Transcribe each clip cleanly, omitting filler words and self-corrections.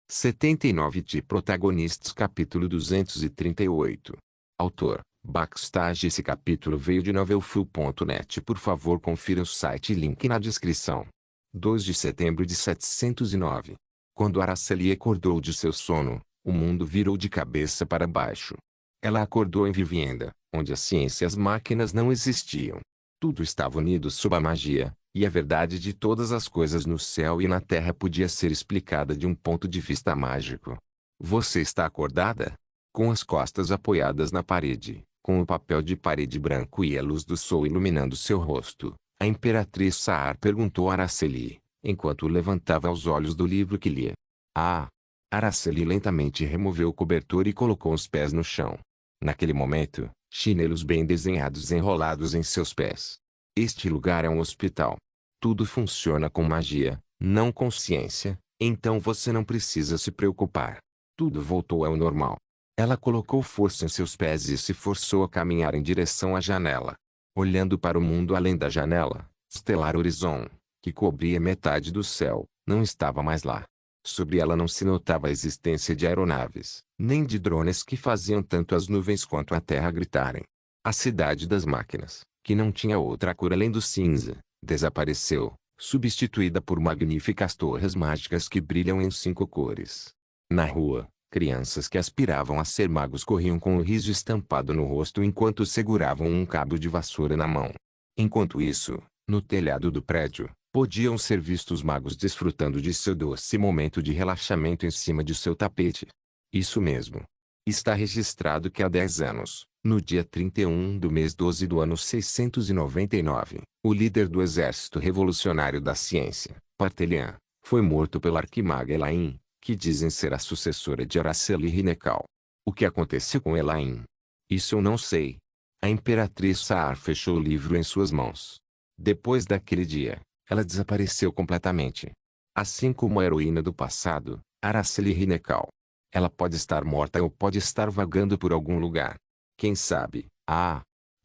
79 de Protagonistas Capítulo 238. Autor, Backstage. Esse capítulo veio de novelfull.net. Por favor, confira o site e link na descrição. 2 de setembro de 709. Quando Araceli acordou de seu sono, o mundo virou de cabeça para baixo. Ela acordou em Vivienda, onde a ciência e as máquinas não existiam. Tudo estava unido sob a magia, e a verdade de todas as coisas no céu e na terra podia ser explicada de um ponto de vista mágico. Você está acordada? Com as costas apoiadas na parede, com o papel de parede branco e a luz do sol iluminando seu rosto, a Imperatriz Saar perguntou a Araceli, enquanto levantava os olhos do livro que lia. Ah! Araceli lentamente removeu o cobertor e colocou os pés no chão. Naquele momento, chinelos bem desenhados enrolados em seus pés. Este lugar é um hospital. Tudo funciona com magia, não com ciência, então você não precisa se preocupar. Tudo voltou ao normal. Ela colocou força em seus pés e se forçou a caminhar em direção à janela. Olhando para o mundo além da janela, Stellar Horizon, que cobria metade do céu, não estava mais lá. Sobre ela não se notava a existência de aeronaves, nem de drones que faziam tanto as nuvens quanto a terra gritarem. A cidade das máquinas, que não tinha outra cor além do cinza, desapareceu, substituída por magníficas torres mágicas que brilham em 5 cores. Na rua, crianças que aspiravam a ser magos corriam com o riso estampado no rosto enquanto seguravam um cabo de vassoura na mão. Enquanto isso, no telhado do prédio, podiam ser vistos magos desfrutando de seu doce momento de relaxamento em cima de seu tapete. Isso mesmo. Está registrado que há 10 anos, no dia 31 do mês 12 do ano 699, o líder do Exército Revolucionário da Ciência, Partelian, foi morto pela arquimaga Elaine, que dizem ser a sucessora de Araceli Rinekal. O que aconteceu com Elaine? Isso eu não sei. A Imperatriz Saar fechou o livro em suas mãos. Depois daquele dia, ela desapareceu completamente. Assim como a heroína do passado, Araceli Rinekal. Ela pode estar morta ou pode estar vagando por algum lugar. Quem sabe?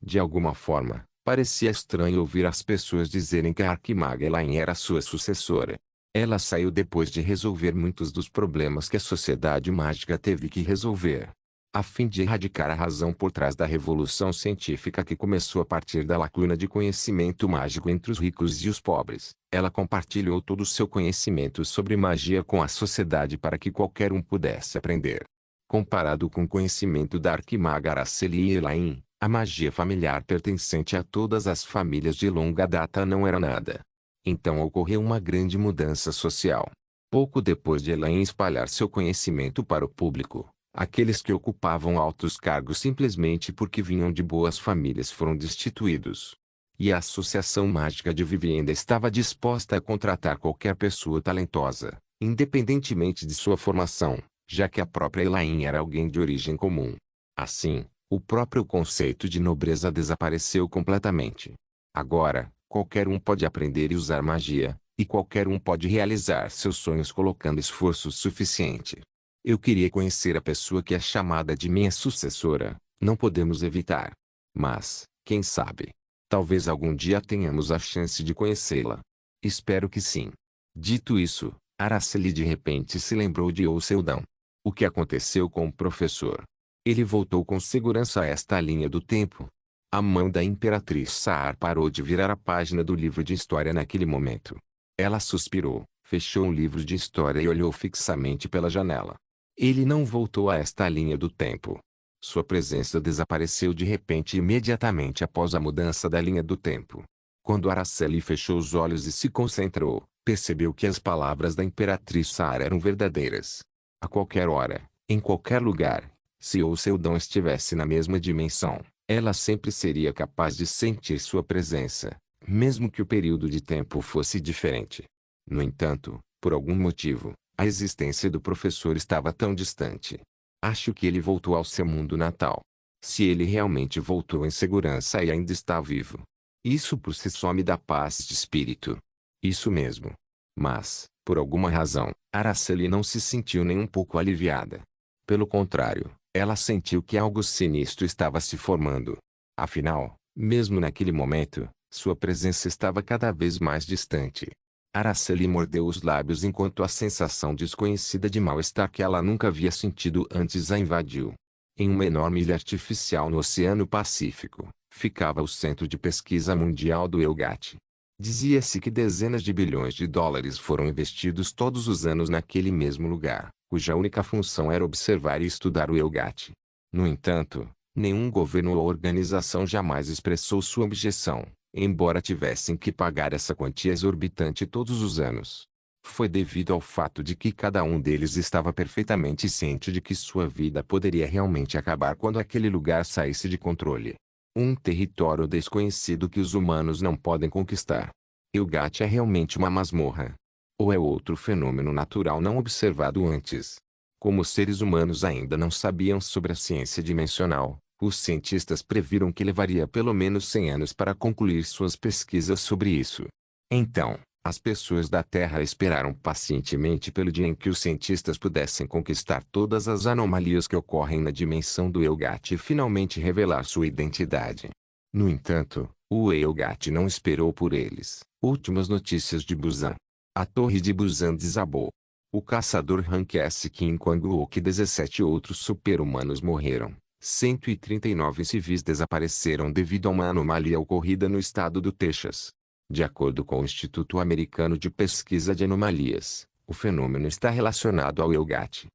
De alguma forma, parecia estranho ouvir as pessoas dizerem que a arquimaga Elaine era sua sucessora. Ela saiu depois de resolver muitos dos problemas que a sociedade mágica teve que resolver. A fim de erradicar a razão por trás da revolução científica que começou a partir da lacuna de conhecimento mágico entre os ricos e os pobres, ela compartilhou todo o seu conhecimento sobre magia com a sociedade para que qualquer um pudesse aprender. Comparado com o conhecimento da arquimaga Araceli e Elaine, a magia familiar pertencente a todas as famílias de longa data não era nada. Então ocorreu uma grande mudança social. Pouco depois de Elaine espalhar seu conhecimento para o público, aqueles que ocupavam altos cargos simplesmente porque vinham de boas famílias foram destituídos. E a Associação Mágica de Vivienda estava disposta a contratar qualquer pessoa talentosa, independentemente de sua formação, já que a própria Elaine era alguém de origem comum. Assim, o próprio conceito de nobreza desapareceu completamente. Agora, qualquer um pode aprender e usar magia, e qualquer um pode realizar seus sonhos colocando esforço suficiente. Eu queria conhecer a pessoa que é chamada de minha sucessora, não podemos evitar. Mas, quem sabe? Talvez algum dia tenhamos a chance de conhecê-la. Espero que sim. Dito isso, Araceli de repente se lembrou de Oceldão. O que aconteceu com o professor? Ele voltou com segurança a esta linha do tempo. A mão da Imperatriz Saar parou de virar a página do livro de história naquele momento. Ela suspirou, fechou o livro de história e olhou fixamente pela janela. Ele não voltou a esta linha do tempo. Sua presença desapareceu de repente imediatamente após a mudança da linha do tempo. Quando Araceli fechou os olhos e se concentrou, percebeu que as palavras da Imperatriz Saar eram verdadeiras. A qualquer hora, em qualquer lugar, se Oceldão estivesse na mesma dimensão, ela sempre seria capaz de sentir sua presença, mesmo que o período de tempo fosse diferente. No entanto, por algum motivo, a existência do professor estava tão distante. Acho que ele voltou ao seu mundo natal. Se ele realmente voltou em segurança e ainda está vivo, isso por si só me dá paz de espírito. Isso mesmo. Mas, por alguma razão, Araceli não se sentiu nem um pouco aliviada. Pelo contrário, ela sentiu que algo sinistro estava se formando. Afinal, mesmo naquele momento, sua presença estava cada vez mais distante. Araceli mordeu os lábios enquanto a sensação desconhecida de mal-estar que ela nunca havia sentido antes a invadiu. Em uma enorme ilha artificial no Oceano Pacífico, ficava o centro de pesquisa mundial do EUGAT. Dizia-se que dezenas de bilhões de dólares foram investidos todos os anos naquele mesmo lugar, cuja única função era observar e estudar o EUGAT. No entanto, nenhum governo ou organização jamais expressou sua objeção, embora tivessem que pagar essa quantia exorbitante todos os anos. Foi devido ao fato de que cada um deles estava perfeitamente ciente de que sua vida poderia realmente acabar quando aquele lugar saísse de controle. Um território desconhecido que os humanos não podem conquistar. EUGAT é realmente uma masmorra? Ou é outro fenômeno natural não observado antes? Como os seres humanos ainda não sabiam sobre a ciência dimensional, os cientistas previram que levaria pelo menos 100 anos para concluir suas pesquisas sobre isso. Então, as pessoas da Terra esperaram pacientemente pelo dia em que os cientistas pudessem conquistar todas as anomalias que ocorrem na dimensão do EUGAT e finalmente revelar sua identidade. No entanto, o EUGAT não esperou por eles. Últimas notícias de Busan. A torre de Busan desabou. O caçador Hank S. Kim Kwang-wook e 17 outros super-humanos morreram. 139 civis desapareceram devido a uma anomalia ocorrida no estado do Texas. De acordo com o Instituto Americano de Pesquisa de Anomalias, o fenômeno está relacionado ao EUGAT.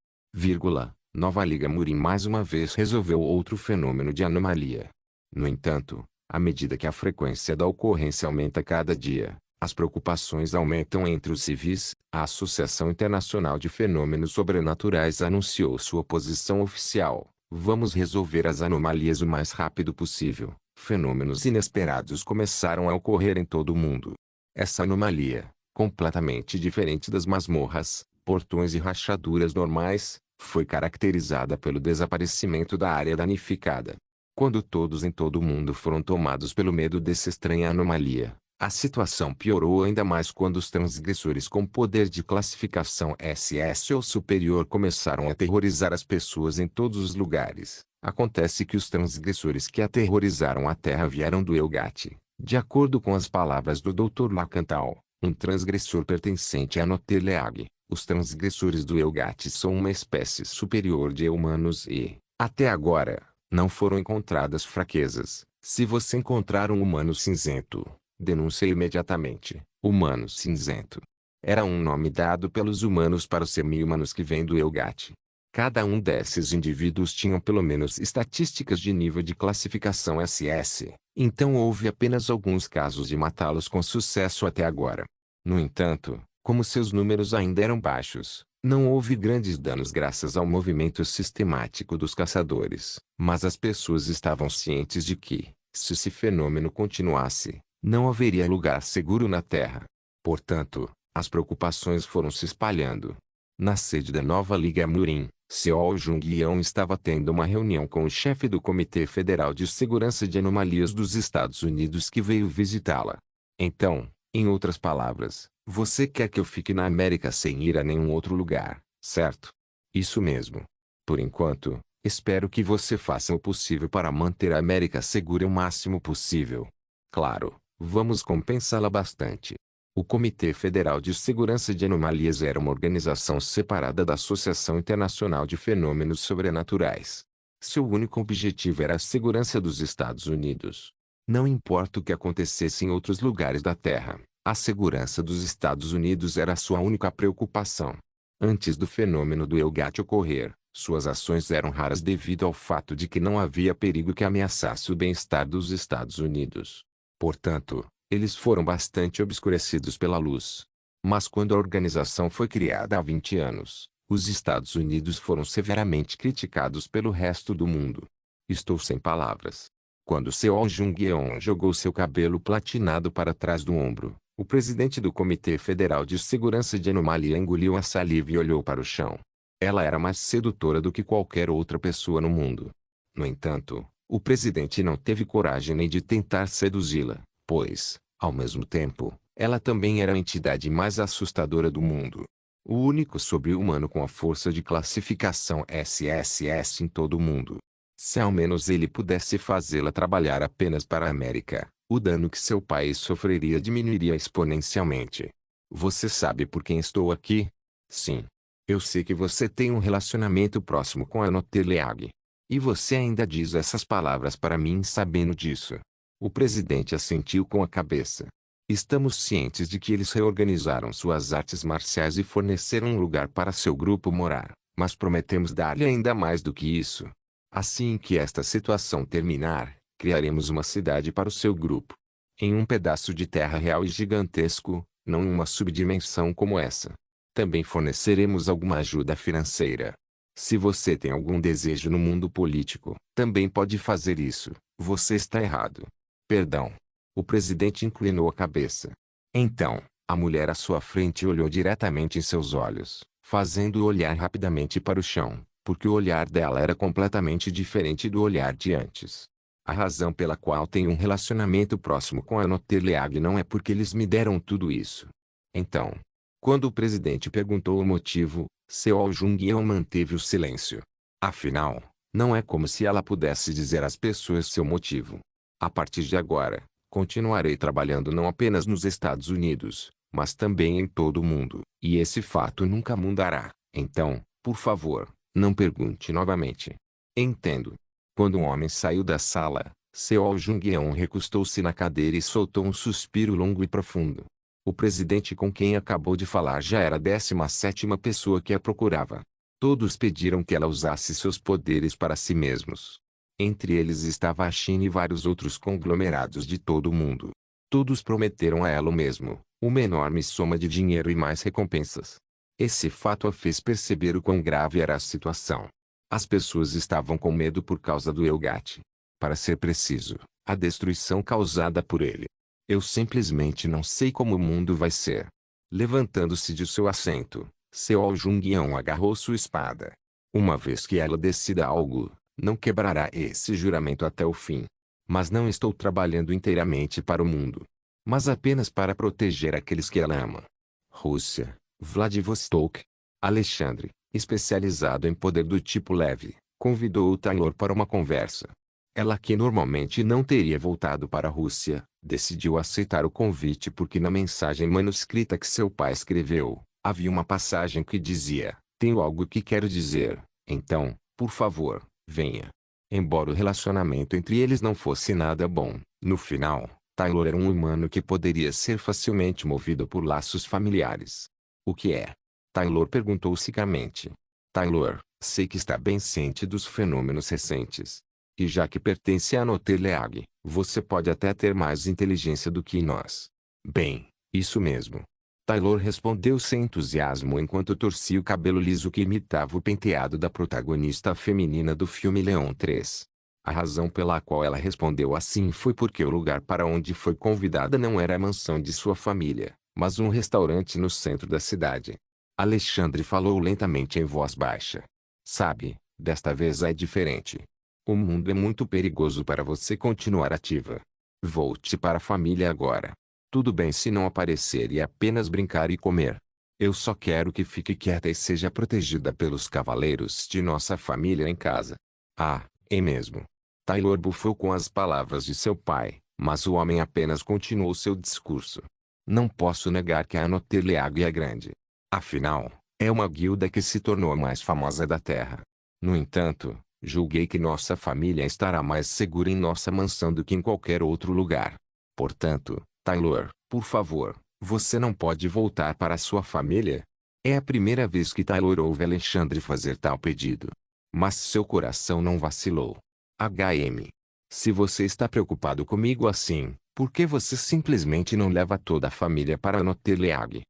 Nova Liga Murin mais uma vez resolveu outro fenômeno de anomalia. No entanto, à medida que a frequência da ocorrência aumenta cada dia, as preocupações aumentam entre os civis. A Associação Internacional de Fenômenos Sobrenaturais anunciou sua posição oficial: vamos resolver as anomalias o mais rápido possível. Fenômenos inesperados começaram a ocorrer em todo o mundo. Essa anomalia, completamente diferente das masmorras, portões e rachaduras normais, foi caracterizada pelo desaparecimento da área danificada. Quando todos em todo o mundo foram tomados pelo medo dessa estranha anomalia, a situação piorou ainda mais quando os transgressores com poder de classificação SS ou superior começaram a aterrorizar as pessoas em todos os lugares. Acontece que os transgressores que aterrorizaram a Terra vieram do EUGAT. De acordo com as palavras do Dr. Lacantal, um transgressor pertencente a Noterleag, os transgressores do EUGAT são uma espécie superior de humanos e, até agora, não foram encontradas fraquezas. Se você encontrar um humano cinzento, denuncie imediatamente. Humano cinzento era um nome dado pelos humanos para os semi-humanos que vêm do EUGAT. Cada um desses indivíduos tinham pelo menos estatísticas de nível de classificação SS, então houve apenas alguns casos de matá-los com sucesso até agora. No entanto, como seus números ainda eram baixos, não houve grandes danos graças ao movimento sistemático dos caçadores. Mas as pessoas estavam cientes de que, se esse fenômeno continuasse, não haveria lugar seguro na Terra. Portanto, as preocupações foram se espalhando. Na sede da nova Liga Murin, Seo Jung-yeon estava tendo uma reunião com o chefe do Comitê Federal de Segurança de Anomalias dos Estados Unidos que veio visitá-la. Então, em outras palavras, você quer que eu fique na América sem ir a nenhum outro lugar, certo? Isso mesmo. Por enquanto, espero que você faça o possível para manter a América segura o máximo possível. Claro, vamos compensá-la bastante. O Comitê Federal de Segurança de Anomalias era uma organização separada da Associação Internacional de Fenômenos Sobrenaturais. Seu único objetivo era a segurança dos Estados Unidos. Não importa o que acontecesse em outros lugares da Terra, a segurança dos Estados Unidos era a sua única preocupação. Antes do fenômeno do EUGAT ocorrer, suas ações eram raras devido ao fato de que não havia perigo que ameaçasse o bem-estar dos Estados Unidos. Portanto, eles foram bastante obscurecidos pela luz. Mas quando a organização foi criada há 20 anos, os Estados Unidos foram severamente criticados pelo resto do mundo. Estou sem palavras. Quando Seo Jung-yeon jogou seu cabelo platinado para trás do ombro, o presidente do Comitê Federal de Segurança de Anomalia engoliu a saliva e olhou para o chão. Ela era mais sedutora do que qualquer outra pessoa no mundo. No entanto, o presidente não teve coragem nem de tentar seduzi-la, pois, ao mesmo tempo, ela também era a entidade mais assustadora do mundo. O único sobre-humano com a força de classificação SSS em todo o mundo. Se ao menos ele pudesse fazê-la trabalhar apenas para a América, o dano que seu país sofreria diminuiria exponencialmente. Você sabe por quem estou aqui? Sim. Eu sei que você tem um relacionamento próximo com a Noteleag. E você ainda diz essas palavras para mim sabendo disso. O presidente assentiu com a cabeça. Estamos cientes de que eles reorganizaram suas artes marciais e forneceram um lugar para seu grupo morar, mas prometemos dar-lhe ainda mais do que isso. Assim que esta situação terminar, criaremos uma cidade para o seu grupo. Em um pedaço de terra real e gigantesco, não em uma subdimensão como essa. Também forneceremos alguma ajuda financeira. Se você tem algum desejo no mundo político, também pode fazer isso. Você está errado. Perdão. O presidente inclinou a cabeça. Então, a mulher à sua frente olhou diretamente em seus olhos, fazendo-o olhar rapidamente para o chão, porque o olhar dela era completamente diferente do olhar de antes. A razão pela qual tenho um relacionamento próximo com a Noteleag não é porque eles me deram tudo isso. Então, quando o presidente perguntou o motivo, Seo Jung-yeon manteve o silêncio. Afinal, não é como se ela pudesse dizer às pessoas seu motivo. A partir de agora, continuarei trabalhando não apenas nos Estados Unidos, mas também em todo o mundo, e esse fato nunca mudará. Então, por favor, não pergunte novamente. Entendo. Quando um homem saiu da sala, Seo Jung-yeon recostou-se na cadeira e soltou um suspiro longo e profundo. O presidente com quem acabou de falar já era a 17ª pessoa que a procurava. Todos pediram que ela usasse seus poderes para si mesmos. Entre eles estava a China e vários outros conglomerados de todo o mundo. Todos prometeram a ela o mesmo, uma enorme soma de dinheiro e mais recompensas. Esse fato a fez perceber o quão grave era a situação. As pessoas estavam com medo por causa do Elgat. Para ser preciso, a destruição causada por ele. Eu simplesmente não sei como o mundo vai ser. Levantando-se de seu assento, Seo Jung-yeon agarrou sua espada. Uma vez que ela decida algo, não quebrará esse juramento até o fim. Mas não estou trabalhando inteiramente para o mundo, mas apenas para proteger aqueles que ela ama. Rússia, Vladivostok. Alexandre, especializado em poder do tipo leve, convidou o Taylor para uma conversa. Ela, que normalmente não teria voltado para a Rússia, decidiu aceitar o convite porque na mensagem manuscrita que seu pai escreveu, havia uma passagem que dizia: "Tenho algo que quero dizer, então, por favor, venha." Embora o relacionamento entre eles não fosse nada bom, no final, Taylor era um humano que poderia ser facilmente movido por laços familiares. "O que é?" Taylor perguntou secamente. Taylor, sei que está bem ciente dos fenômenos recentes. E já que pertence à Noteleag, você pode até ter mais inteligência do que nós. Bem, isso mesmo. Taylor respondeu sem entusiasmo enquanto torcia o cabelo liso que imitava o penteado da protagonista feminina do filme Leon 3. A razão pela qual ela respondeu assim foi porque o lugar para onde foi convidada não era a mansão de sua família, mas um restaurante no centro da cidade. Alexandre falou lentamente em voz baixa. Sabe, desta vez é diferente. O mundo é muito perigoso para você continuar ativa. Volte para a família agora. Tudo bem se não aparecer e apenas brincar e comer. Eu só quero que fique quieta e seja protegida pelos cavaleiros de nossa família em casa. Ah, é mesmo. Taylor bufou com as palavras de seu pai, mas o homem apenas continuou seu discurso. Não posso negar que a Noteleag é grande. Afinal, é uma guilda que se tornou a mais famosa da Terra. No entanto, julguei que nossa família estará mais segura em nossa mansão do que em qualquer outro lugar. Portanto, Taylor, por favor, você não pode voltar para sua família? É a primeira vez que Taylor ouve Alexandre fazer tal pedido. Mas seu coração não vacilou. HM. Se você está preocupado comigo assim, por que você simplesmente não leva toda a família para Noteleag?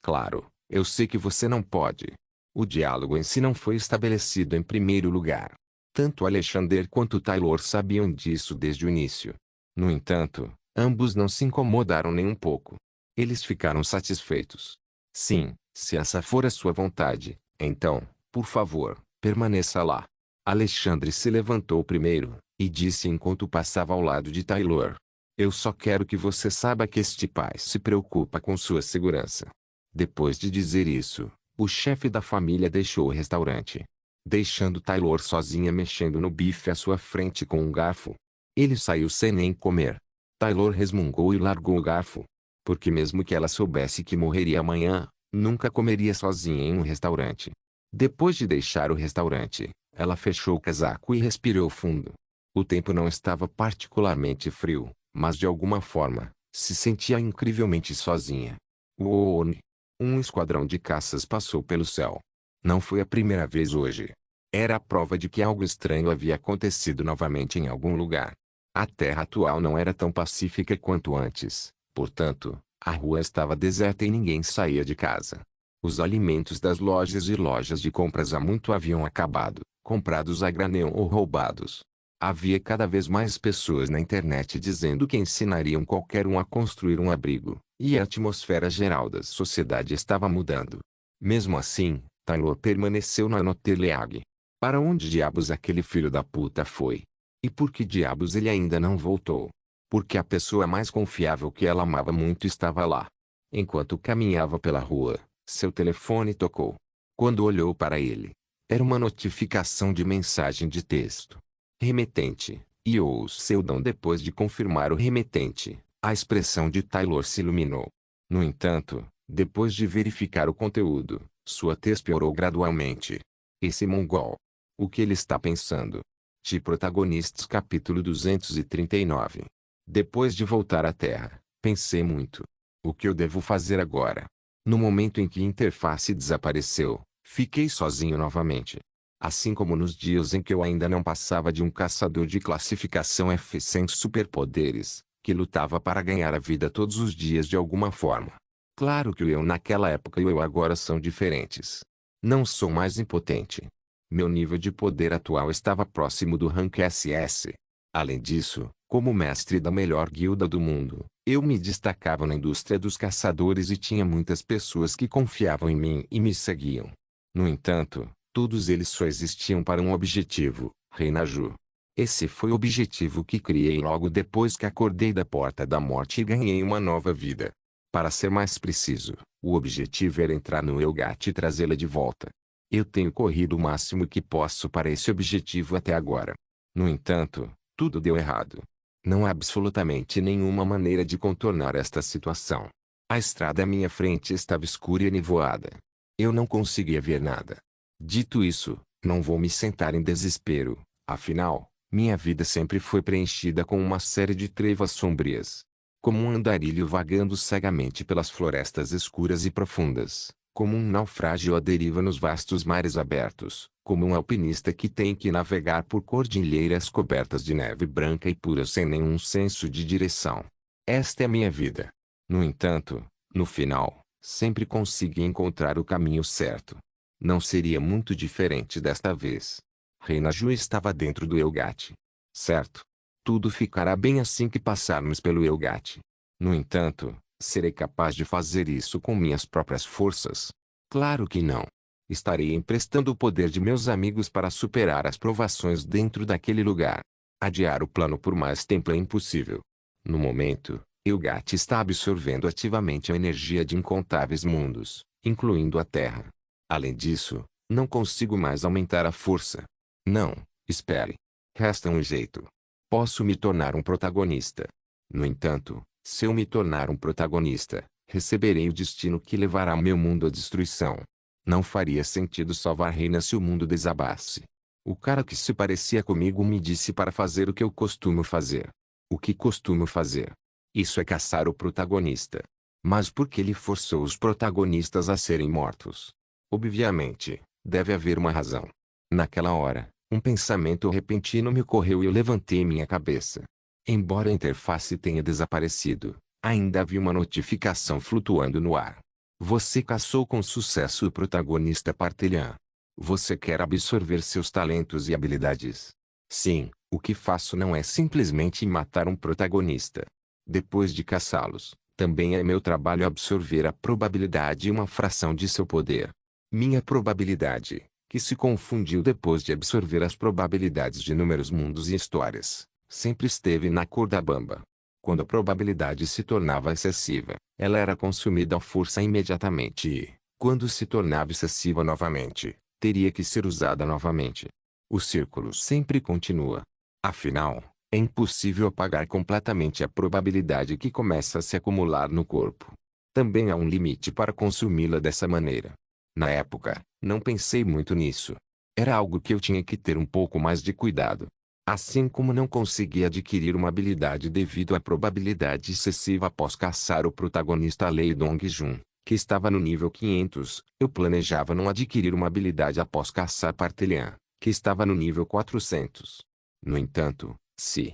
Claro, eu sei que você não pode. O diálogo em si não foi estabelecido em primeiro lugar. Tanto Alexander quanto Taylor sabiam disso desde o início. No entanto, ambos não se incomodaram nem um pouco. Eles ficaram satisfeitos. Sim, se essa for a sua vontade, então, por favor, permaneça lá. Alexandre se levantou primeiro, e disse enquanto passava ao lado de Taylor. Eu só quero que você saiba que este pai se preocupa com sua segurança. Depois de dizer isso, o chefe da família deixou o restaurante, deixando Taylor sozinha mexendo no bife à sua frente com um garfo. Ele saiu sem nem comer. Taylor resmungou e largou o garfo. Porque mesmo que ela soubesse que morreria amanhã, nunca comeria sozinha em um restaurante. Depois de deixar o restaurante, ela fechou o casaco e respirou fundo. O tempo não estava particularmente frio, mas de alguma forma, se sentia incrivelmente sozinha. Uou! Um esquadrão de caças passou pelo céu. Não foi a primeira vez hoje. Era a prova de que algo estranho havia acontecido novamente em algum lugar. A terra atual não era tão pacífica quanto antes, portanto, a rua estava deserta e ninguém saía de casa. Os alimentos das lojas e lojas de compras há muito haviam acabado, comprados a granel ou roubados. Havia cada vez mais pessoas na internet dizendo que ensinariam qualquer um a construir um abrigo, e a atmosfera geral da sociedade estava mudando. Mesmo assim, Taylor permaneceu na Noteleag. Para onde diabos aquele filho da puta foi? E por que diabos ele ainda não voltou? Porque a pessoa mais confiável que ela amava muito estava lá. Enquanto caminhava pela rua, seu telefone tocou. Quando olhou para ele, era uma notificação de mensagem de texto. Remetente, e o seu dom depois de confirmar o remetente, a expressão de Taylor se iluminou. No entanto, depois de verificar o conteúdo, sua tez piorou gradualmente. Esse mongol. O que ele está pensando? De Protagonistas capítulo 239. Depois de voltar à Terra, pensei muito. O que eu devo fazer agora? No momento em que a interface desapareceu, fiquei sozinho novamente. Assim como nos dias em que eu ainda não passava de um caçador de classificação F sem superpoderes, que lutava para ganhar a vida todos os dias de alguma forma. Claro que o eu naquela época e o eu agora são diferentes. Não sou mais impotente. Meu nível de poder atual estava próximo do rank SS. Além disso, como mestre da melhor guilda do mundo, eu me destacava na indústria dos caçadores e tinha muitas pessoas que confiavam em mim e me seguiam. No entanto, todos eles só existiam para um objetivo, Reinaju. Esse foi o objetivo que criei logo depois que acordei da porta da morte e ganhei uma nova vida. Para ser mais preciso, o objetivo era entrar no Elgat e trazê-la de volta. Eu tenho corrido o máximo que posso para esse objetivo até agora. No entanto, tudo deu errado. Não há absolutamente nenhuma maneira de contornar esta situação. A estrada à minha frente estava escura e nevoada. Eu não conseguia ver nada. Dito isso, não vou me sentar em desespero, afinal, minha vida sempre foi preenchida com uma série de trevas sombrias. Como um andarilho vagando cegamente pelas florestas escuras e profundas, como um naufrágio à deriva nos vastos mares abertos, como um alpinista que tem que navegar por cordilheiras cobertas de neve branca e pura sem nenhum senso de direção. Esta é a minha vida. No entanto, no final, sempre consegui encontrar o caminho certo. Não seria muito diferente desta vez. Reinaju estava dentro do Elgat. Certo? Tudo ficará bem assim que passarmos pelo Elgat. No entanto, serei capaz de fazer isso com minhas próprias forças? Claro que não. Estarei emprestando o poder de meus amigos para superar as provações dentro daquele lugar. Adiar o plano por mais tempo é impossível. No momento, Elgat está absorvendo ativamente a energia de incontáveis mundos, incluindo a Terra. Além disso, não consigo mais aumentar a força. Não, espere. Resta um jeito. Posso me tornar um protagonista. No entanto, se eu me tornar um protagonista, receberei o destino que levará meu mundo à destruição. Não faria sentido salvar Reina se o mundo desabasse. O cara que se parecia comigo me disse para fazer o que eu costumo fazer. O que costumo fazer? Isso é caçar o protagonista. Mas por que ele forçou os protagonistas a serem mortos? Obviamente, deve haver uma razão. Naquela hora, um pensamento repentino me ocorreu e eu levantei minha cabeça. Embora a interface tenha desaparecido, ainda havia uma notificação flutuando no ar. Você caçou com sucesso o protagonista Partelhã. Você quer absorver seus talentos e habilidades. Sim, o que faço não é simplesmente matar um protagonista. Depois de caçá-los, também é meu trabalho absorver a probabilidade e uma fração de seu poder. Minha probabilidade, que se confundiu depois de absorver as probabilidades de inúmeros mundos e histórias, sempre esteve na corda bamba. Quando a probabilidade se tornava excessiva, ela era consumida à força imediatamente e, quando se tornava excessiva novamente, teria que ser usada novamente. O círculo sempre continua. Afinal, É impossível apagar completamente a probabilidade que começa a se acumular no corpo. Também há um limite para consumi-la dessa maneira. Na época, não pensei muito nisso. Era algo que eu tinha que ter um pouco mais de cuidado. Assim como não consegui adquirir uma habilidade devido à probabilidade excessiva após caçar o protagonista Lei Dong-jun, que estava no nível 500, eu planejava não adquirir uma habilidade após caçar Partelhan, que estava no nível 400. No entanto, se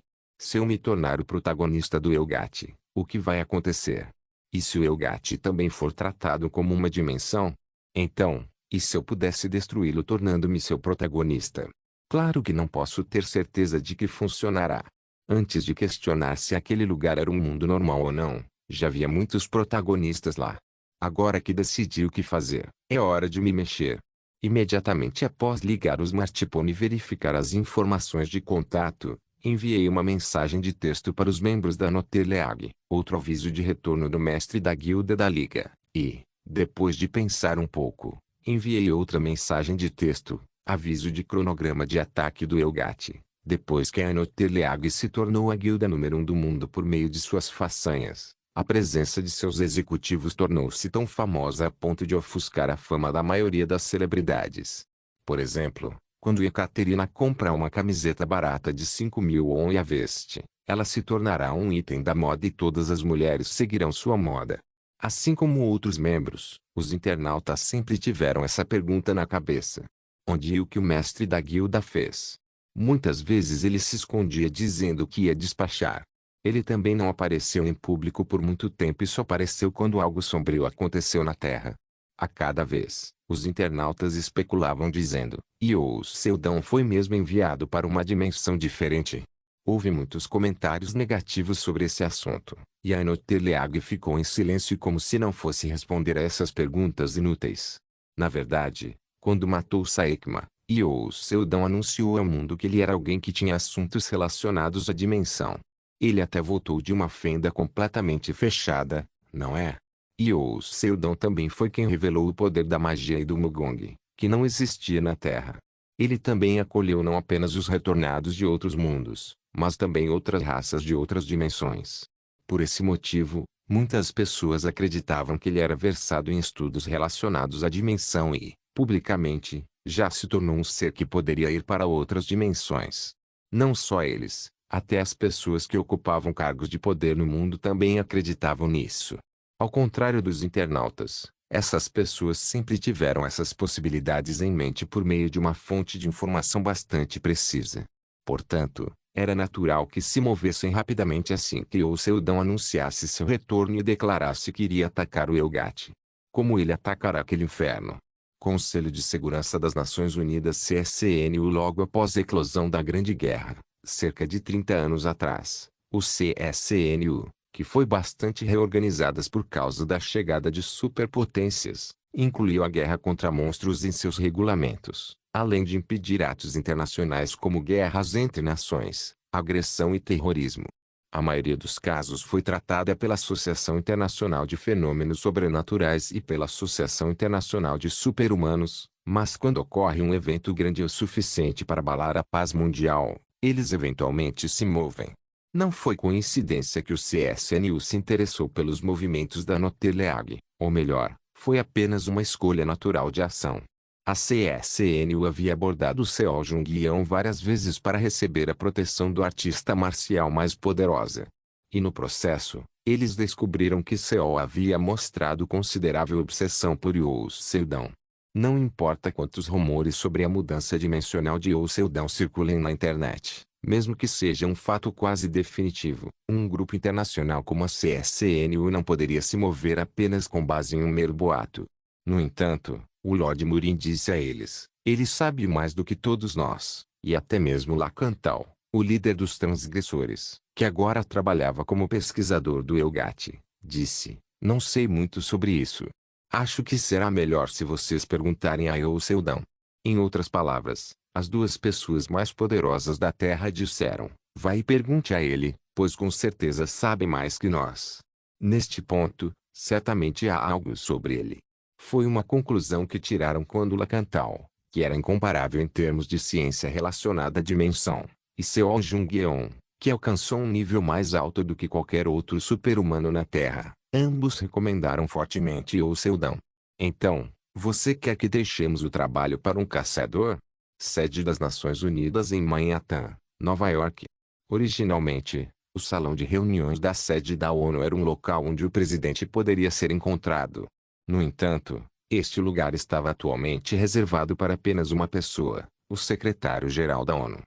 eu me tornar o protagonista do Elgato, o que vai acontecer? E se o Elgato também for tratado como uma dimensão? Então, e se eu pudesse destruí-lo tornando-me seu protagonista? Claro que não posso ter certeza de que funcionará. Antes de questionar se aquele lugar era um mundo normal ou não, já havia muitos protagonistas lá. Agora que decidi o que fazer, é hora de me mexer. Imediatamente após ligar o smartphone e verificar as informações de contato, enviei uma mensagem de texto para os membros da Noterleag, outro aviso de retorno do mestre da guilda da liga, e, depois de pensar um pouco, enviei outra mensagem de texto, aviso de cronograma de ataque do Elgato, depois que a Noterleag se tornou a guilda número 1 do mundo por meio de suas façanhas. A presença de seus executivos tornou-se tão famosa a ponto de ofuscar a fama da maioria das celebridades. Por exemplo, quando Ekaterina compra uma camiseta barata de 5.000 won e a veste, ela se tornará um item da moda e todas as mulheres seguirão sua moda. Assim como outros membros, os internautas sempre tiveram essa pergunta na cabeça. Onde e o que o mestre da guilda fez? Muitas vezes ele se escondia dizendo que ia despachar. Ele também não apareceu em público por muito tempo e só apareceu quando algo sombrio aconteceu na Terra. A cada vez, os internautas especulavam dizendo, e o Seldão foi mesmo enviado para uma dimensão diferente. Houve muitos comentários negativos sobre esse assunto, e a Noterleag ficou em silêncio como se não fosse responder a essas perguntas inúteis. Na verdade, quando matou Saekma, o Seldão anunciou ao mundo que ele era alguém que tinha assuntos relacionados à dimensão. Ele até voltou de uma fenda completamente fechada, não é? E o Seldon também foi quem revelou o poder da magia e do Mugong, que não existia na Terra. Ele também acolheu não apenas os retornados de outros mundos, mas também outras raças de outras dimensões. Por esse motivo, muitas pessoas acreditavam que ele era versado em estudos relacionados à dimensão e, publicamente, já se tornou um ser que poderia ir para outras dimensões. Não só eles, até as pessoas que ocupavam cargos de poder no mundo também acreditavam nisso. Ao contrário dos internautas, essas pessoas sempre tiveram essas possibilidades em mente por meio de uma fonte de informação bastante precisa. Portanto, era natural que se movessem rapidamente assim que o Seldão anunciasse seu retorno e declarasse que iria atacar o Elgato. Como ele atacará aquele inferno? Conselho de Segurança das Nações Unidas CSNU. Logo após a eclosão da Grande Guerra, cerca de 30 anos atrás, o CSNU, que foi bastante reorganizadas por causa da chegada de superpotências, incluiu a guerra contra monstros em seus regulamentos, além de impedir atos internacionais como guerras entre nações, agressão e terrorismo. A maioria dos casos foi tratada pela Associação Internacional de Fenômenos Sobrenaturais e pela Associação Internacional de Super-Humanos, mas quando ocorre um evento grande o suficiente para abalar a paz mundial, eles eventualmente se movem. Não foi coincidência que o CSNU se interessou pelos movimentos da Noterleag, ou melhor, foi apenas uma escolha natural de ação. A CSNU havia abordado Seo Jung-yeon várias vezes para receber a proteção do artista marcial mais poderosa. E no processo, eles descobriram que Seo havia mostrado considerável obsessão por Yoo Seldon. Não importa quantos rumores sobre a mudança dimensional de Yoo Seldon circulem na internet, mesmo que seja um fato quase definitivo, um grupo internacional como a CSNU não poderia se mover apenas com base em um mero boato. No entanto, o Lord Murin disse a eles, ele sabe mais do que todos nós, e até mesmo Lacantal, o líder dos transgressores, que agora trabalhava como pesquisador do Elgato, disse, não sei muito sobre isso. Acho que será melhor se vocês perguntarem a Yoo Seldon. Em outras palavras, as duas pessoas mais poderosas da Terra disseram, vai e pergunte a ele, pois com certeza sabe mais que nós. Neste ponto, certamente há algo sobre ele. Foi uma conclusão que tiraram quando Lacantal, que era incomparável em termos de ciência relacionada à dimensão, e Seo Jung-yeon, que alcançou um nível mais alto do que qualquer outro super-humano na Terra. Ambos recomendaram fortemente o Seldon. Então, você quer que deixemos o trabalho para um caçador? Sede das Nações Unidas em Manhattan, Nova York. Originalmente, o salão de reuniões da sede da ONU era um local onde o presidente poderia ser encontrado. No entanto, este lugar estava atualmente reservado para apenas uma pessoa, o secretário-geral da ONU.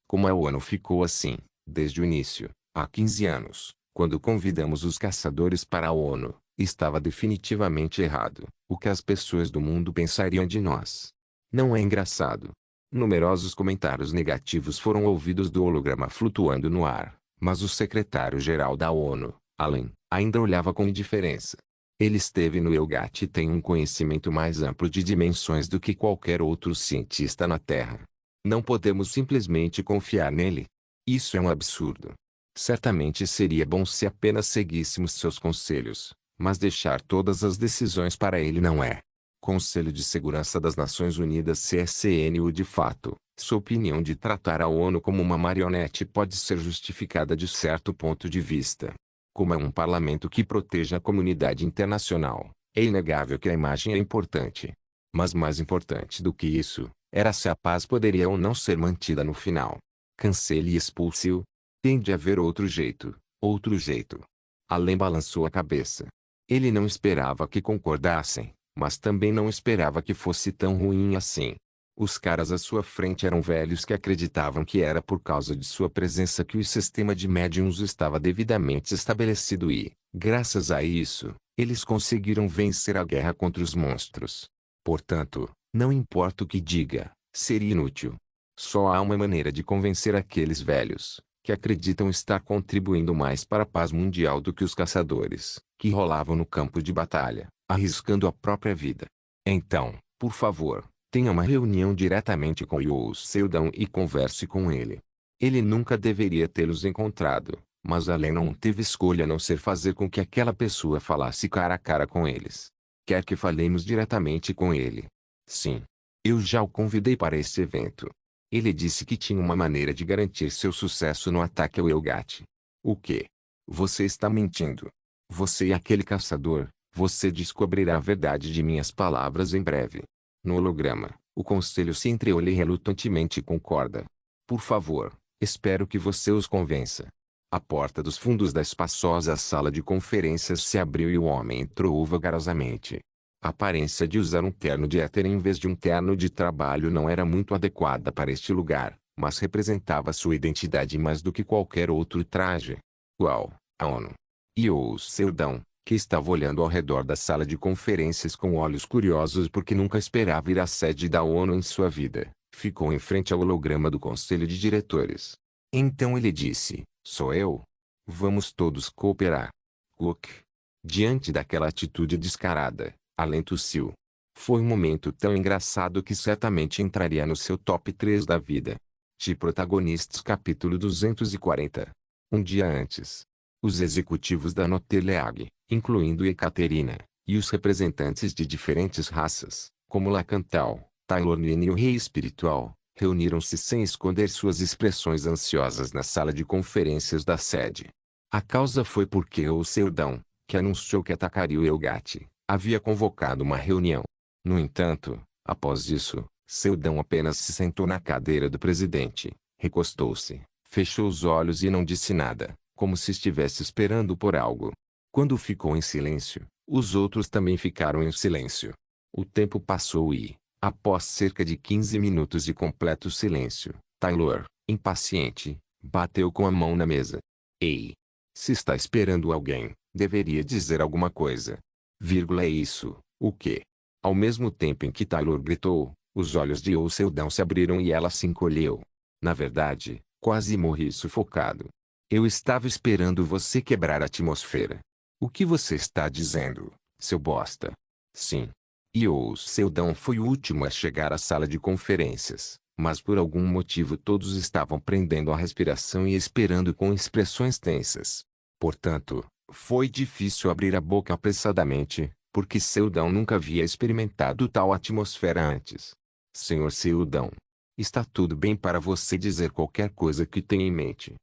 Como a ONU ficou assim, desde o início, há 15 anos, quando convidamos os caçadores para a ONU, estava definitivamente errado. O que as pessoas do mundo pensariam de nós? Não é engraçado? Numerosos comentários negativos foram ouvidos do holograma flutuando no ar, mas o secretário-geral da ONU, Allen, ainda olhava com indiferença. Ele esteve no ELGAT e tem um conhecimento mais amplo de dimensões do que qualquer outro cientista na Terra. Não podemos simplesmente confiar nele. Isso é um absurdo. Certamente seria bom se apenas seguíssemos seus conselhos, mas deixar todas as decisões para ele não é. Conselho de Segurança das Nações Unidas CSNU. De fato, sua opinião de tratar a ONU como uma marionete pode ser justificada de certo ponto de vista. Como é um parlamento que protege a comunidade internacional, é inegável que a imagem é importante. Mas mais importante do que isso, era se a paz poderia ou não ser mantida no final. Cancele e expulse-o. Tem de haver outro jeito, outro jeito. Allen balançou a cabeça. Ele não esperava que concordassem, mas também não esperava que fosse tão ruim assim. Os caras à sua frente eram velhos que acreditavam que era por causa de sua presença que o sistema de médiuns estava devidamente estabelecido e, graças a isso, eles conseguiram vencer a guerra contra os monstros. Portanto, não importa o que diga, seria inútil. Só há uma maneira de convencer aqueles velhos, que acreditam estar contribuindo mais para a paz mundial do que os caçadores, que rolavam no campo de batalha, arriscando a própria vida. Então, por favor, tenha uma reunião diretamente com o Seldon e converse com ele. Ele nunca deveria tê-los encontrado, mas Allen não teve escolha a não ser fazer com que aquela pessoa falasse cara a cara com eles. Quer que falemos diretamente com ele? Sim. Eu já o convidei para esse evento. Ele disse que tinha uma maneira de garantir seu sucesso no ataque ao ELGAT. O quê? Você está mentindo. Você é aquele caçador, você descobrirá a verdade de minhas palavras em breve. No holograma, o conselho se entreolha e relutantemente concorda. Por favor, espero que você os convença. A porta dos fundos da espaçosa sala de conferências se abriu e o homem entrou vagarosamente. A aparência de usar um terno de éter em vez de um terno de trabalho não era muito adequada para este lugar, mas representava sua identidade mais do que qualquer outro traje. Uau, a ONU! E o Seldon, que estava olhando ao redor da sala de conferências com olhos curiosos porque nunca esperava ir à sede da ONU em sua vida, ficou em frente ao holograma do Conselho de Diretores. Então ele disse, sou eu? Vamos todos cooperar. Cook. Diante daquela atitude descarada, Allen tossiu. Foi um momento tão engraçado que certamente entraria no seu top 3 da vida. De Protagonistas capítulo 240. Um dia antes, os executivos da Noteleag, incluindo Ekaterina, e os representantes de diferentes raças, como Lacantal, Tailornine e o Rei Espiritual, reuniram-se sem esconder suas expressões ansiosas na sala de conferências da sede. A causa foi porque o Seldon, que anunciou que atacaria o ELGAT, havia convocado uma reunião. No entanto, após isso, Seldon apenas se sentou na cadeira do presidente, recostou-se, fechou os olhos e não disse nada, como se estivesse esperando por algo. Quando ficou em silêncio, os outros também ficaram em silêncio. O tempo passou e, após cerca de 15 minutos de completo silêncio, Taylor, impaciente, bateu com a mão na mesa. Ei! Se está esperando alguém, deveria dizer alguma coisa. É isso, o quê? Ao mesmo tempo em que Taylor gritou, os olhos de Seldon se abriram e ela se encolheu. Na verdade, quase morri sufocado. Eu estava esperando você quebrar a atmosfera. O que você está dizendo, seu bosta? Sim. E o Seldon foi o último a chegar à sala de conferências, mas por algum motivo todos estavam prendendo a respiração e esperando com expressões tensas. Portanto, foi difícil abrir a boca apressadamente, porque Seldon nunca havia experimentado tal atmosfera antes. Senhor Seldon, está tudo bem para você dizer qualquer coisa que tenha em mente.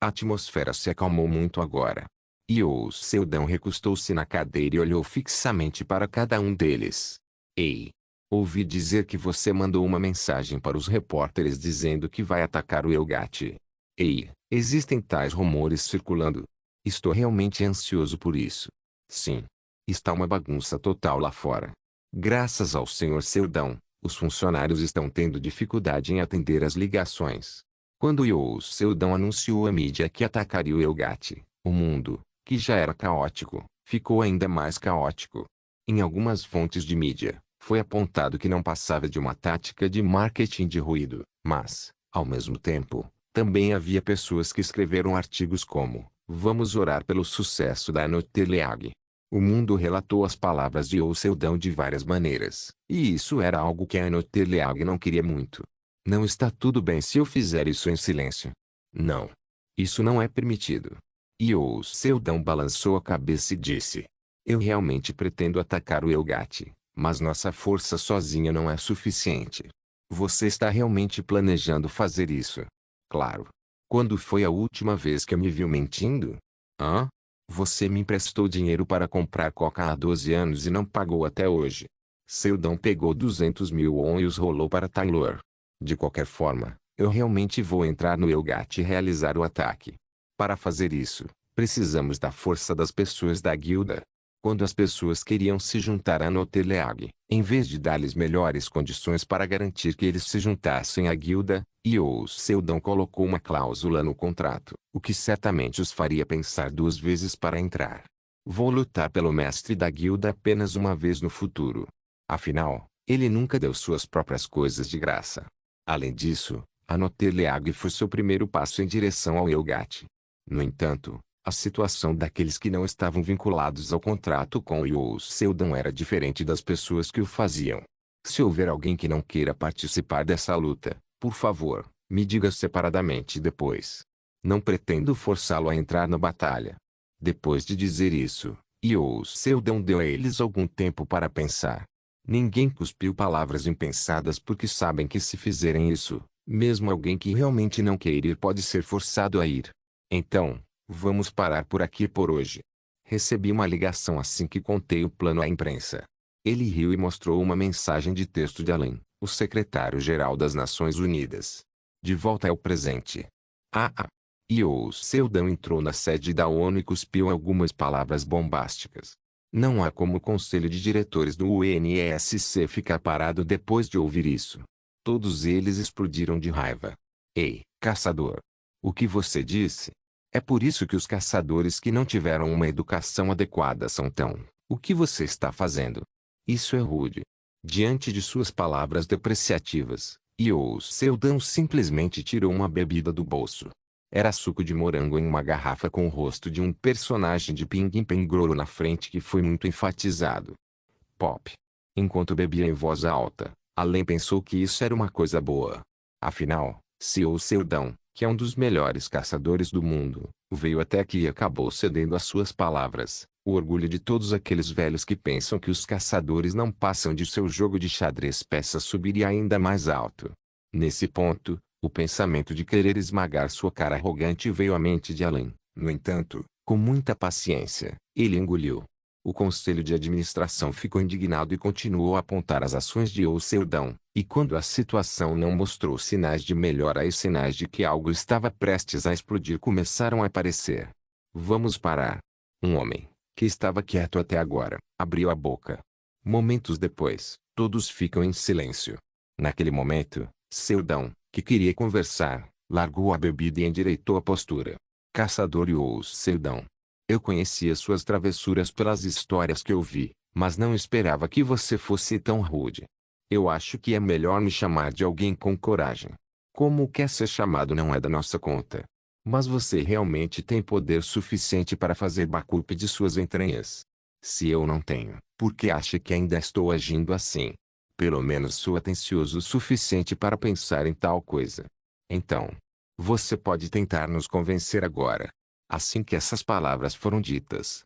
A atmosfera se acalmou muito agora. Io Seldon recostou-se na cadeira e olhou fixamente para cada um deles. Ei! Ouvi dizer que você mandou uma mensagem para os repórteres dizendo que vai atacar o Elgate. Ei, existem tais rumores circulando. Estou realmente ansioso por isso. Sim. Está uma bagunça total lá fora. Graças ao Sr. Seldon, os funcionários estão tendo dificuldade em atender as ligações. Quando Io Seldon anunciou à mídia que atacaria o Elgate, o mundo, que já era caótico, ficou ainda mais caótico. Em algumas fontes de mídia, foi apontado que não passava de uma tática de marketing de ruído, mas, ao mesmo tempo, também havia pessoas que escreveram artigos como: "Vamos orar pelo sucesso da Notteleag." O mundo relatou as palavras de Seldon de várias maneiras, e isso era algo que a Notteleag não queria muito. Não está tudo bem se eu fizer isso em silêncio. Não. Isso não é permitido. Seldon balançou a cabeça e disse: "Eu realmente pretendo atacar o Elgate, mas nossa força sozinha não é suficiente." "Você está realmente planejando fazer isso?" "Claro." "Quando foi a última vez que me viu mentindo?" "Hã? Você me emprestou dinheiro para comprar coca há 12 anos e não pagou até hoje." Seldon pegou 200.000 won e os rolou para Taylor. "De qualquer forma, eu realmente vou entrar no Elgate e realizar o ataque. Para fazer isso, precisamos da força das pessoas da guilda." Quando as pessoas queriam se juntar à Notteleag, em vez de dar-lhes melhores condições para garantir que eles se juntassem à guilda, Seldon colocou uma cláusula no contrato, o que certamente os faria pensar duas vezes para entrar. "Vou lutar pelo mestre da guilda apenas uma vez no futuro." Afinal, ele nunca deu suas próprias coisas de graça. Além disso, a Notteleag foi seu primeiro passo em direção ao Elgate. No entanto, a situação daqueles que não estavam vinculados ao contrato com o Seldon era diferente das pessoas que o faziam. "Se houver alguém que não queira participar dessa luta, por favor, me diga separadamente depois. Não pretendo forçá-lo a entrar na batalha." Depois de dizer isso, Seldon deu a eles algum tempo para pensar. Ninguém cuspiu palavras impensadas porque sabem que se fizerem isso, mesmo alguém que realmente não queira ir pode ser forçado a ir. "Então, vamos parar por aqui por hoje. Recebi uma ligação assim que contei o plano à imprensa." Ele riu e mostrou uma mensagem de texto de Allen, o secretário-geral das Nações Unidas. "De volta ao presente." Ah. Seldon entrou na sede da ONU e cuspiu algumas palavras bombásticas. Não há como o conselho de diretores do UNSC ficar parado depois de ouvir isso. Todos eles explodiram de raiva. "Ei, caçador! O que você disse? É por isso que os caçadores que não tiveram uma educação adequada são tão... O que você está fazendo? Isso é rude." Diante de suas palavras depreciativas, Seldon simplesmente tirou uma bebida do bolso. Era suco de morango em uma garrafa com o rosto de um personagem de Ping Pengroro na frente que foi muito enfatizado. Pop. Enquanto bebia em voz alta, Allen pensou que isso era uma coisa boa. Afinal, se o Seldon, que é um dos melhores caçadores do mundo, veio até aqui e acabou cedendo às suas palavras, o orgulho de todos aqueles velhos que pensam que os caçadores não passam de seu jogo de xadrez peça subiria ainda mais alto. Nesse ponto, o pensamento de querer esmagar sua cara arrogante veio à mente de Allen. No entanto, com muita paciência, ele engoliu. O conselho de administração ficou indignado e continuou a apontar as ações de Seldon, e quando a situação não mostrou sinais de melhora e sinais de que algo estava prestes a explodir começaram a aparecer. "Vamos parar." Um homem, que estava quieto até agora, abriu a boca. Momentos depois, todos ficam em silêncio. Naquele momento, Seldon, que queria conversar, largou a bebida e endireitou a postura. "Caçador Seldon. Eu conhecia suas travessuras pelas histórias que ouvi, mas não esperava que você fosse tão rude. Eu acho que é melhor me chamar de alguém com coragem. Como quer ser chamado não é da nossa conta. Mas você realmente tem poder suficiente para fazer backup de suas entranhas. Se eu não tenho, por que acha que ainda estou agindo assim? Pelo menos sou atencioso o suficiente para pensar em tal coisa. Então, você pode tentar nos convencer agora." Assim que essas palavras foram ditas,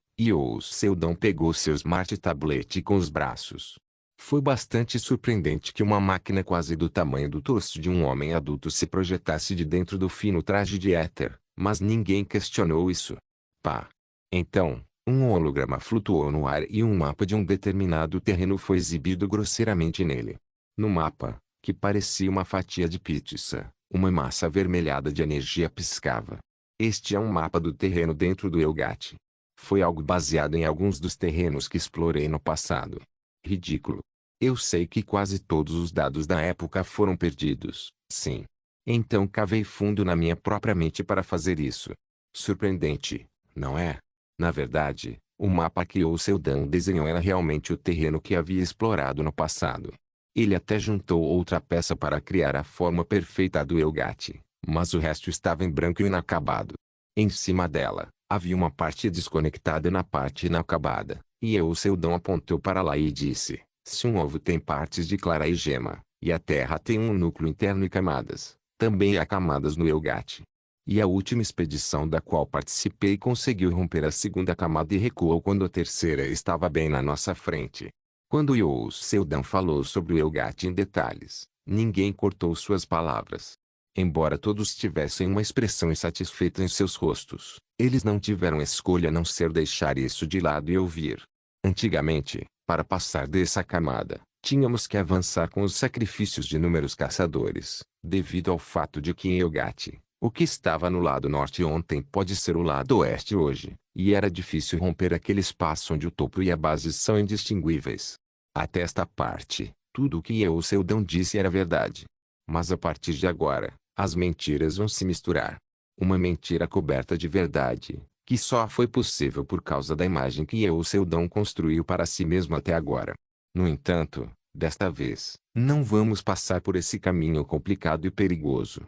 Seldon pegou seu Smart Tablet com os braços. Foi bastante surpreendente que uma máquina quase do tamanho do torso de um homem adulto se projetasse de dentro do fino traje de éter, Mas ninguém questionou isso. Pá! Então, um holograma flutuou no ar e um mapa de um determinado terreno foi exibido grosseiramente nele. No mapa, que parecia uma fatia de pizza, uma massa avermelhada de energia piscava. Este é um mapa do terreno dentro do Elgato. Foi algo baseado em alguns dos terrenos que explorei no passado. Ridículo. Eu sei que quase todos os dados da época foram perdidos, sim. Então cavei fundo na minha própria mente para fazer isso. Surpreendente, não é? Na verdade, o mapa que o Seldon desenhou era realmente o terreno que havia explorado no passado. Ele até juntou outra peça para criar a forma perfeita do Elgato, mas o resto estava em branco e inacabado. Em cima dela, havia uma parte desconectada na parte inacabada, e o Seldon apontou para lá e disse: se um ovo tem partes de clara e gema, e a Terra tem um núcleo interno e camadas, também há camadas no Elgato. E a última expedição da qual participei conseguiu romper a segunda camada e recuou quando a terceira estava bem na nossa frente. Quando Seldon falou sobre o Elgato em detalhes, ninguém cortou suas palavras. Embora todos tivessem uma expressão insatisfeita em seus rostos, eles não tiveram escolha a não ser deixar isso de lado e ouvir. Antigamente, para passar dessa camada, tínhamos que avançar com os sacrifícios de inúmeros caçadores, devido ao fato de que em Elgato, o que estava no lado norte ontem pode ser o lado oeste hoje, e era difícil romper aquele espaço onde o topo e a base são indistinguíveis. Até esta parte, tudo o que Seldon disse era verdade. Mas a partir de agora, as mentiras vão se misturar. Uma mentira coberta de verdade, que só foi possível por causa da imagem que Seldon construiu para si mesmo até agora. No entanto, desta vez, não vamos passar por esse caminho complicado e perigoso.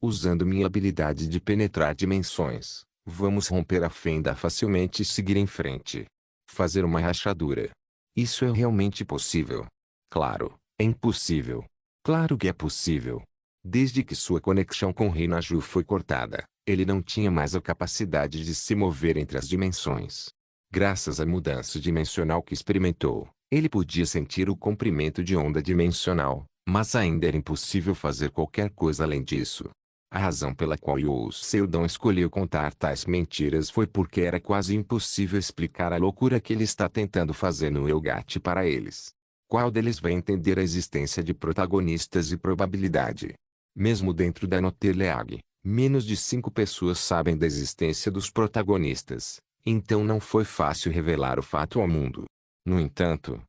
Usando minha habilidade de penetrar dimensões, vamos romper a fenda facilmente e seguir em frente. Fazer uma rachadura. Isso é realmente possível. Claro, é impossível. Claro que é possível. Desde que sua conexão com Reinaju foi cortada, ele não tinha mais a capacidade de se mover entre as dimensões. Graças à mudança dimensional que experimentou, ele podia sentir o comprimento de onda dimensional, mas ainda era impossível fazer qualquer coisa além disso. A razão pela qual Seldon escolheu contar tais mentiras foi porque era quase impossível explicar a loucura que ele está tentando fazer no Elgato para eles. Qual deles vai entender a existência de protagonistas e probabilidade? Mesmo dentro da Noterleag, menos de 5 pessoas sabem da existência dos protagonistas, então não foi fácil revelar o fato ao mundo. No entanto,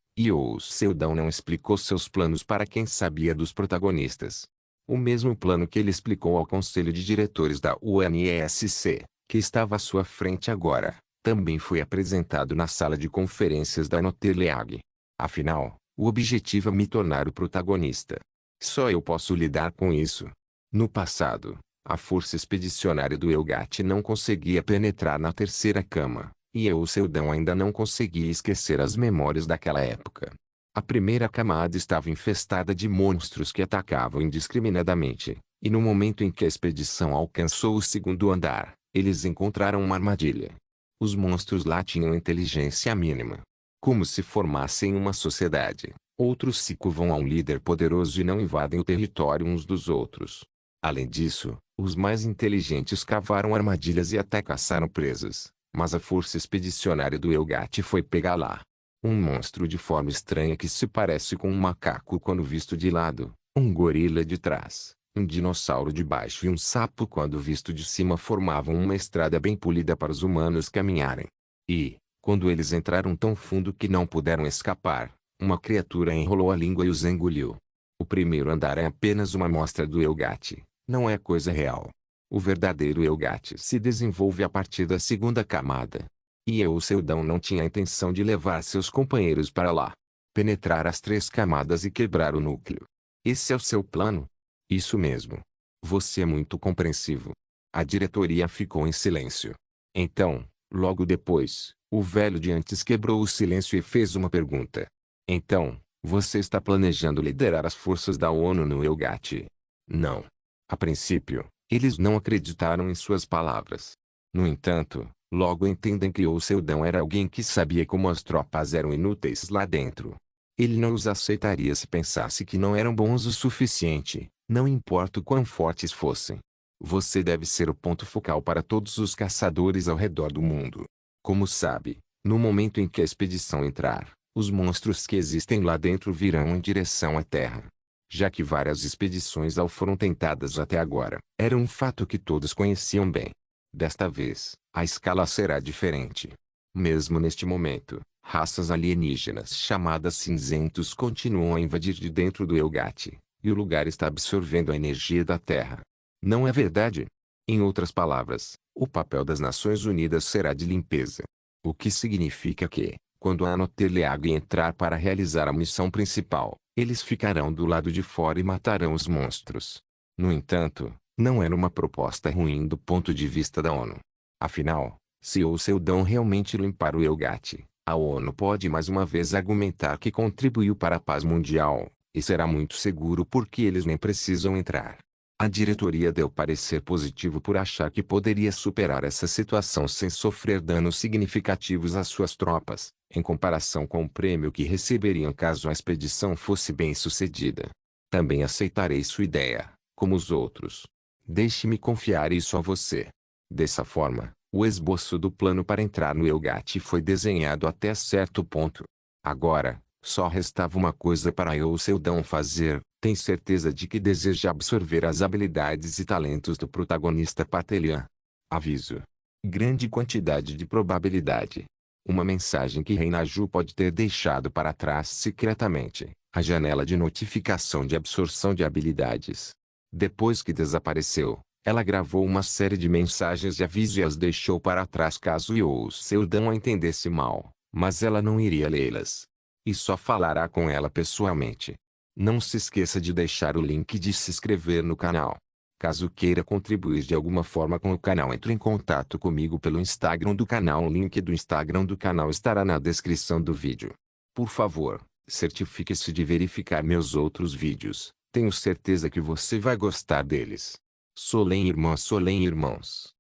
Seldon não explicou seus planos para quem sabia dos protagonistas. O mesmo plano que ele explicou ao conselho de diretores da UNESC, que estava à sua frente agora, também foi apresentado na sala de conferências da Noterleag. Afinal, o objetivo é me tornar o protagonista. Só eu posso lidar com isso. No passado, a força expedicionária do Elgato não conseguia penetrar na terceira cama, e Seldon ainda não conseguia esquecer as memórias daquela época. A primeira camada estava infestada de monstros que atacavam indiscriminadamente, e no momento em que a expedição alcançou o segundo andar, eles encontraram uma armadilha. Os monstros lá tinham inteligência mínima. Como se formassem uma sociedade, outros se curvam a um líder poderoso e não invadem o território uns dos outros. Além disso, os mais inteligentes cavaram armadilhas e até caçaram presas, mas a força expedicionária do Elgato foi pegar lá. Um monstro de forma estranha que se parece com um macaco quando visto de lado, um gorila de trás, um dinossauro de baixo e um sapo quando visto de cima formavam uma estrada bem polida para os humanos caminharem. E, quando eles entraram tão fundo que não puderam escapar, uma criatura enrolou a língua e os engoliu. O primeiro andar é apenas uma amostra do Elgato, não é coisa real. O verdadeiro Elgato se desenvolve a partir da segunda camada. E Seldon não tinha a intenção de levar seus companheiros para lá. Penetrar as 3 camadas e quebrar o núcleo. Esse é o seu plano? Isso mesmo. Você é muito compreensivo. A diretoria ficou em silêncio. Então, logo depois, o velho de antes quebrou o silêncio e fez uma pergunta. Então, você está planejando liderar as forças da ONU no Elgato? Não. A princípio, eles não acreditaram em suas palavras. No entanto, logo entendem que Seldon era alguém que sabia como as tropas eram inúteis lá dentro. Ele não os aceitaria se pensasse que não eram bons o suficiente, não importa o quão fortes fossem. Você deve ser o ponto focal para todos os caçadores ao redor do mundo. Como sabe, no momento em que a expedição entrar, os monstros que existem lá dentro virão em direção à Terra. Já que várias expedições ao foram tentadas até agora, era um fato que todos conheciam bem. Desta vez, a escala será diferente. Mesmo neste momento, raças alienígenas chamadas cinzentos continuam a invadir de dentro do Elgate, e o lugar está absorvendo a energia da Terra. Não é verdade? Em outras palavras, o papel das Nações Unidas será de limpeza. O que significa que, quando a Anoteleag entrar para realizar a missão principal, eles ficarão do lado de fora e matarão os monstros. No entanto, não era uma proposta ruim do ponto de vista da ONU. Afinal, se o Seldon realmente limpar o Elgate, a ONU pode mais uma vez argumentar que contribuiu para a paz mundial, e será muito seguro porque eles nem precisam entrar. A diretoria deu parecer positivo por achar que poderia superar essa situação sem sofrer danos significativos às suas tropas, em comparação com o prêmio que receberiam caso a expedição fosse bem-sucedida. Também aceitarei sua ideia, como os outros. Deixe-me confiar isso a você. Dessa forma, o esboço do plano para entrar no Elgate foi desenhado até certo ponto. Agora, só restava uma coisa para eu Seldon fazer. Tem certeza de que deseja absorver as habilidades e talentos do protagonista Patelian. Aviso. Grande quantidade de probabilidade. Uma mensagem que Reinaju pode ter deixado para trás secretamente. A janela de notificação de absorção de habilidades. Depois que desapareceu, ela gravou uma série de mensagens de aviso e as deixou para trás caso You Seldon a entendesse mal, mas ela não iria lê-las. E só falará com ela pessoalmente. Não se esqueça de deixar o link de se inscrever no canal. Caso queira contribuir de alguma forma com o canal, entre em contato comigo pelo Instagram do canal. O link do Instagram do canal estará na descrição do vídeo. Por favor, certifique-se de verificar meus outros vídeos. Tenho certeza que você vai gostar deles. Solem irmãos.